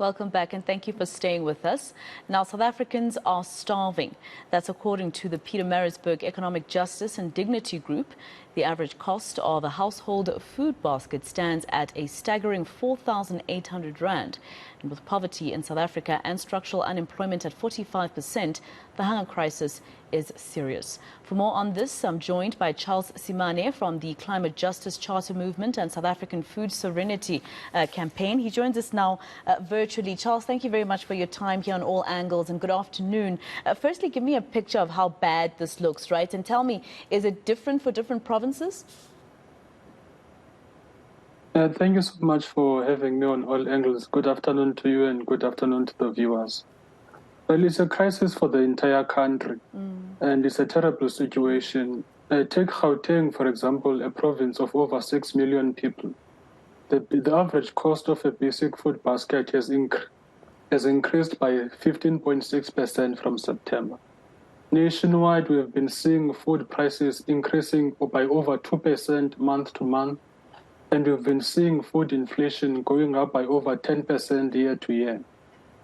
Welcome back and thank you for staying with us. Now, South Africans are starving. That's according to the Pietermaritzburg Economic Justice and Dignity Group. The average cost of a household food basket stands at a staggering 4,800 rand. And with poverty in South Africa and structural unemployment at 45%, the hunger crisis is serious. For more on this, I'm joined by Charles Simane from the Climate Justice Charter Movement and South African Food Sovereignty Campaign. He joins us now virtually. Charles, thank you very much for your time here on All Angles, and good afternoon. Firstly, give me a picture of how bad this looks, right? And tell me, is it different for different provinces? Thank you so much for having me on All Angles. Good afternoon to you and good afternoon to the viewers. Well, it's a crisis for the entire country, and it's a terrible situation. Take Gauteng, for example, a province of over 6 million people. The average cost of a basic food basket has increased by 15.6% from September. Nationwide, we have been seeing food prices increasing by over 2% month to month, and we've been seeing food inflation going up by over 10% year to year.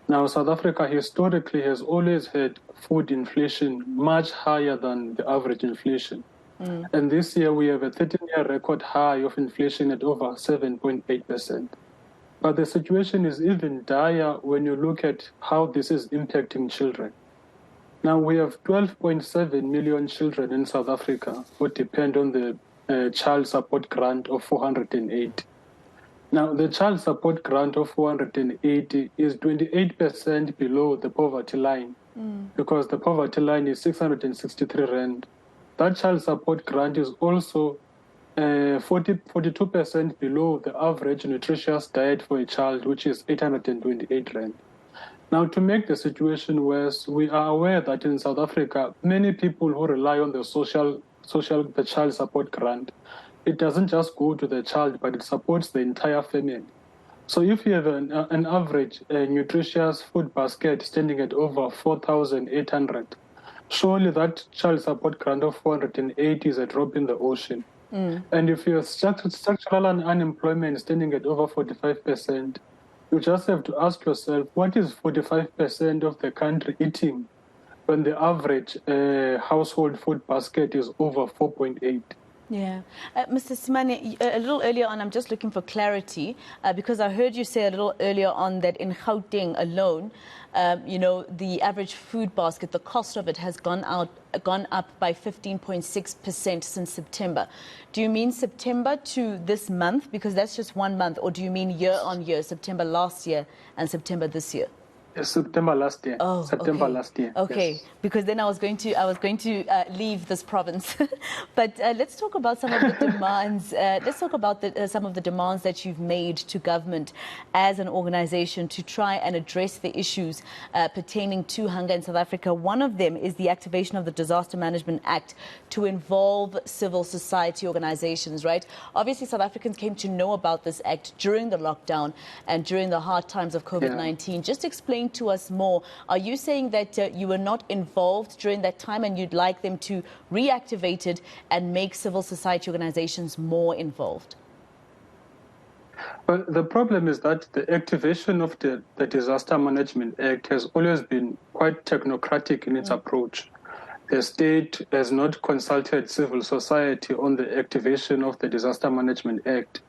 Now, South Africa historically has always had food inflation much higher than the average inflation. And this year we have a 13-year record high of inflation at over 7.8%. But the situation is even dire when you look at how this is impacting children. Now, we have 12.7 million children in South Africa who depend on the child support grant of 480. Now, the child support grant of 480 is 28% below the poverty line, because the poverty line is 663 rand. That child support grant is also 42% below the average nutritious diet for a child, which is 828 rand. Now, to make the situation worse, we are aware that in South Africa, many people who rely on the the child support grant, it doesn't just go to the child, but it supports the entire family. So if you have an average nutritious food basket standing at over 4,800, surely that child support grant of 480 is a drop in the ocean. And if your structural unemployment standing at over 45%, you just have to ask yourself, what is 45% of the country eating when the average household food basket is over 4.8? Yeah. Mr. Simane, a little earlier on, I'm just looking for clarity because I heard you say a little earlier on that in Gauteng alone, the average food basket, the cost of it has gone up by 15.6% since September. Do you mean September to this month? Because that's just 1 month. Or do you mean year on year, September last year and September this year? September last year. Oh, September okay. last year. Okay, yes. Because then I was going to leave this province. But let's talk about some of the demands. Let's talk about some of the demands that you've made to government as an organization to try and address the issues pertaining to hunger in South Africa. One of them is the activation of the Disaster Management Act to involve civil society organizations, right? Obviously, South Africans came to know about this act during the lockdown and during the hard times of COVID-19. Yeah. Just explain to us more. Are you saying that you were not involved during that time and you'd like them to reactivate it and make civil society organizations more involved? Well, the problem is that the activation of the Disaster Management Act has always been quite technocratic in its approach. The state has not consulted civil society on the activation of the Disaster Management Act.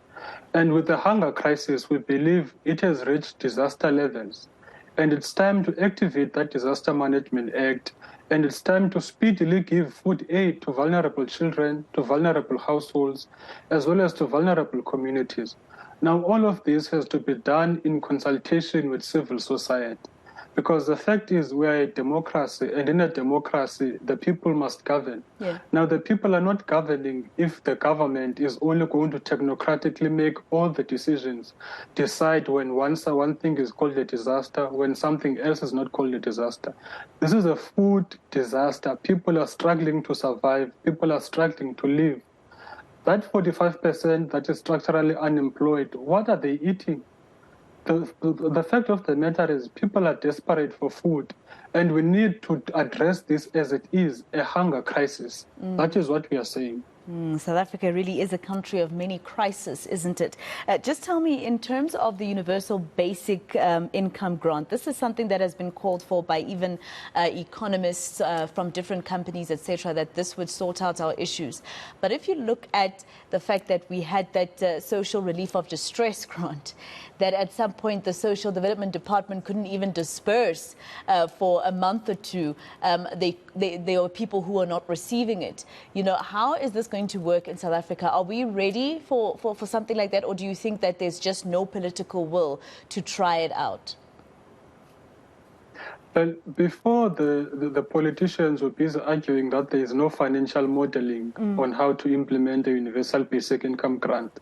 And with the hunger crisis, we believe it has reached disaster levels. And it's time to activate that Disaster Management Act, and it's time to speedily give food aid to vulnerable children, to vulnerable households, as well as to vulnerable communities. Now, all of this has to be done in consultation with civil society, because the fact is we are a democracy, and in a democracy, the people must govern. Yeah. Now, the people are not governing if the government is only going to technocratically make all the decisions, decide when one thing is called a disaster, when something else is not called a disaster. This is a food disaster. People are struggling to survive. People are struggling to live. That 45% that is structurally unemployed, what are they eating? The fact of the matter is people are desperate for food, and we need to address this as it is, a hunger crisis. That is what we are saying. South Africa really is a country of many crises, isn't it? Just tell me, in terms of the universal basic income grant, this is something that has been called for by even economists from different companies, etc., that this would sort out our issues. But if you look at the fact that we had that social relief of distress grant, that at some point the Social Development Department couldn't even disperse for a month or two, there were people who are not receiving it. You know, how is this going to work in South Africa? Are we ready for something like that, or do you think that there's just no political will to try it out? Well, before the politicians were busy arguing that there is no financial modeling on how to implement the universal basic income grant,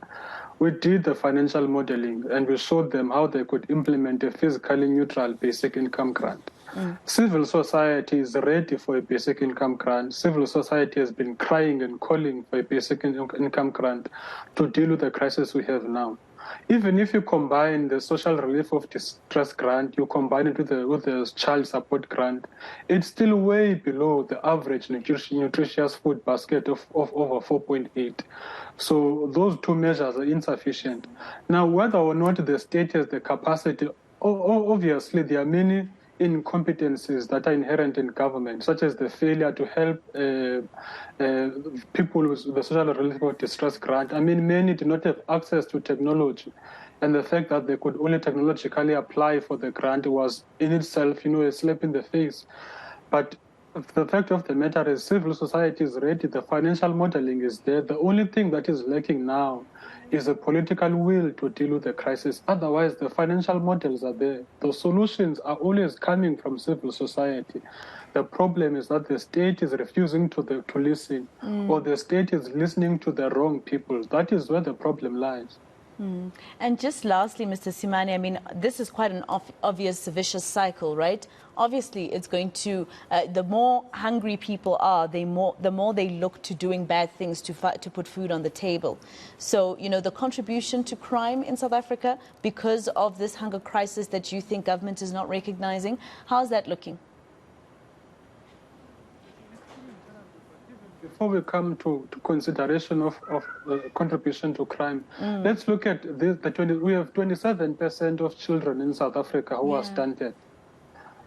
we did the financial modeling and we showed them how they could implement a fiscally neutral basic income grant. Civil society is ready for a basic income grant. Civil society has been crying and calling for a basic income grant to deal with the crisis we have now. Even if you combine the social relief of distress grant, you combine it with the child support grant, it's still way below the average nutritious food basket of over 4.8. So those two measures are insufficient. Now, whether or not the state has the capacity, obviously there are many incompetencies that are inherent in government, such as the failure to help people with the social relief or distress grant. I mean, many do not have access to technology. And the fact that they could only technologically apply for the grant was in itself, a slap in the face. But the fact of the matter is civil society is ready, the financial modeling is there. The only thing that is lacking now is a political will to deal with the crisis. Otherwise, the financial models are there. The solutions are always coming from civil society. The problem is that the state is refusing to listen, or the state is listening to the wrong people. That is where the problem lies. And just lastly, Mr. Simane, I mean, this is quite an obvious vicious cycle, right? Obviously, it's going to, the more hungry people are, the more they look to doing bad things to put food on the table. So, the contribution to crime in South Africa, because of this hunger crisis that you think government is not recognizing, how's that looking? Before we come to consideration of contribution to crime, let's look at we have 27% of children in South Africa who are stunted.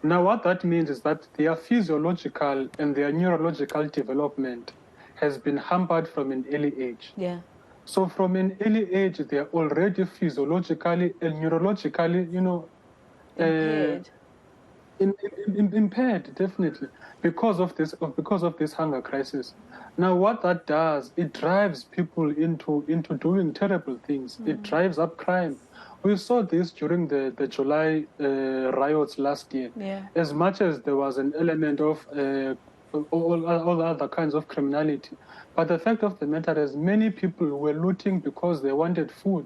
Now, what that means is that their physiological and their neurological development has been hampered from an early age. Yeah. So from an early age, they are already physiologically and neurologically, Impaired. Impaired, definitely, because of this hunger crisis. Now, what that does, it drives people into doing terrible things. It drives up crime. We saw this during the July riots last year. Yeah. As much as there was an element of all other kinds of criminality, but the fact of the matter is many people were looting because they wanted food.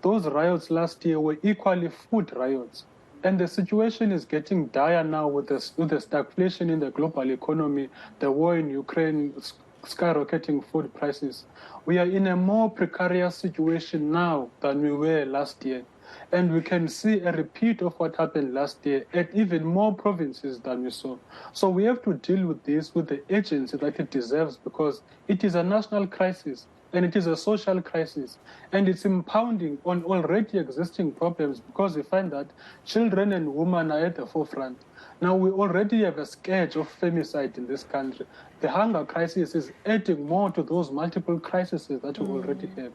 Those riots last year were equally food riots. And the situation is getting dire now with the stagflation in the global economy, the war in Ukraine, skyrocketing food prices. We are in a more precarious situation now than we were last year. And we can see a repeat of what happened last year at even more provinces than we saw. So we have to deal with this with the urgency that it deserves, because it is a national crisis. And it is a social crisis, and it's impounding on already existing problems, because we find that children and women are at the forefront. Now, we already have a scourge of femicide in this country. The hunger crisis is adding more to those multiple crises that we already have.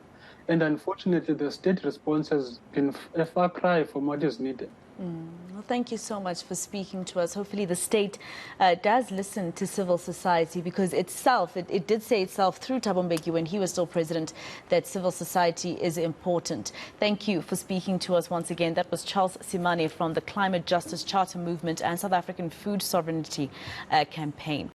And unfortunately, the state response has been a far cry from what is needed. Well, thank you so much for speaking to us. Hopefully the state does listen to civil society, because itself, it did say itself through Thabo Mbeki when he was still president that civil society is important. Thank you for speaking to us once again. That was Charles Simane from the Climate Justice Charter Movement and South African Food Sovereignty Campaign.